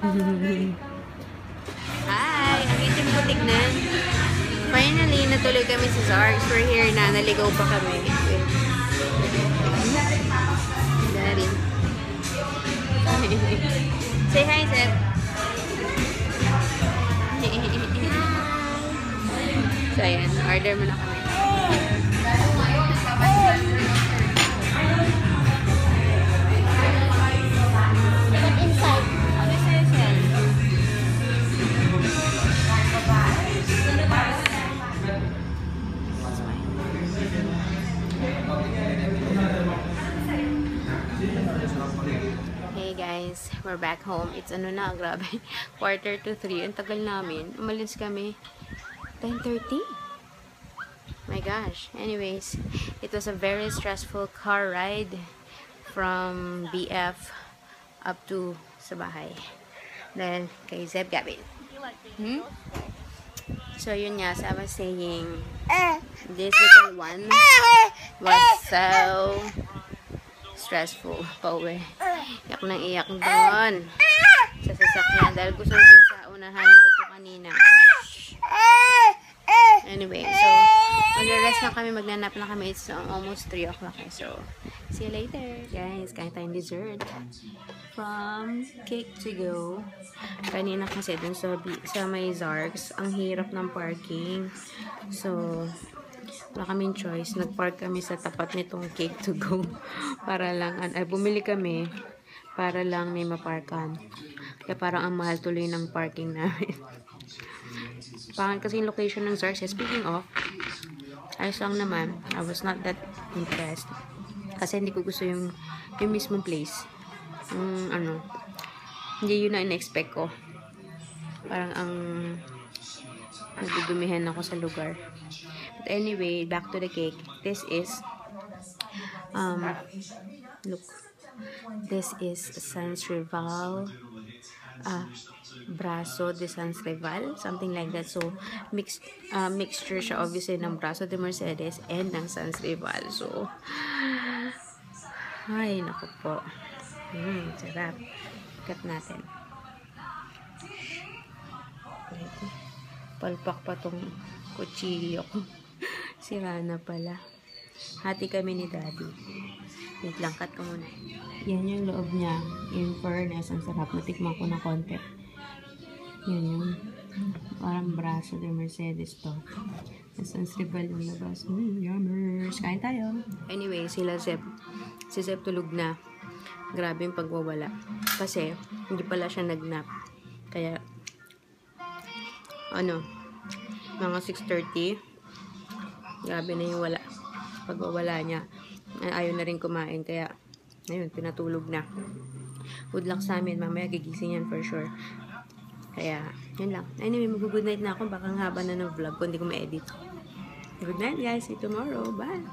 Hi! Ang itim ko tignan. Finally, natuloy kami sa Zarks. We're here na. Naligaw pa kami. Daddy. Say hi, Seth. So, ayan. Order mo na kami. What inside? Ano sa'yo, Seth? Hey guys, we're back home. It's ano na, grabe. 2:45. Ang tagal namin. Umalis kami 10:30. My gosh. Anyways, it was a very stressful car ride from BF up to sa bahay. Then, kay Zeb Gavin. So, yun nga, as I was saying, this little one was so stressful. Pauwi. Iyak nang iyak doon sa sasakyan dahil gusto doon sa unahan na upo kanina. Anyway, so mag-rest na kami, magnanap na kami. It's almost 3 o'clock. So, see you later. Guys, kain tayong dessert from Cake to Go. Kanina kasi dun sa may Zarks, ang hirap ng parking. So, wala kaming choice. Nag-park kami sa tapat nitong Cake to Go. Para lang, bumili kami para lang may maparkan. Kaya parang ang mahal tuloy ng parking namin. Pangit kasi yung location ng Zarks. Speaking of, ayos lang naman. I was not that impressed. Kasi hindi ko gusto yung mismong place. Hindi yun na in-expect ko. Parang nagdudumihan ako sa lugar. But anyway, back to the cake. This is look. This is Sans Rival Brazo de Sans Rival, something like that. So mixture siya obviously ng Brazo de Mercedes and ng Sans Rival. So ay naku po. Sarap. Cut natin. Palpak pa tong kutsilyo ko. Sira na pala. Hati kami ni Daddy. Wait lang, cut ko muna. Yan yung loob niya. In fairness, ang sarap. Natikman ko ng konti. Yan yung parang Brazo de Mercedes to. Sans Rival yung labas. Yummers! Kain tayo. Anyway, sila Zeb. Si Zeb tulog na. Grabe yung pagwawala. Kasi, hindi pala siya nagnap. Kaya, mga 6:30. Grabe na yung pagwawala niya. Ayaw na rin kumain. Kaya, ayun, pinatulog na. Good luck sa amin. Mamaya gigising yan for sure. Kaya, yun lang. Anyway, mag-good night na ako. Baka haba na ng vlog ko. Hindi ko ma-edit. Good night guys. See you tomorrow. Bye!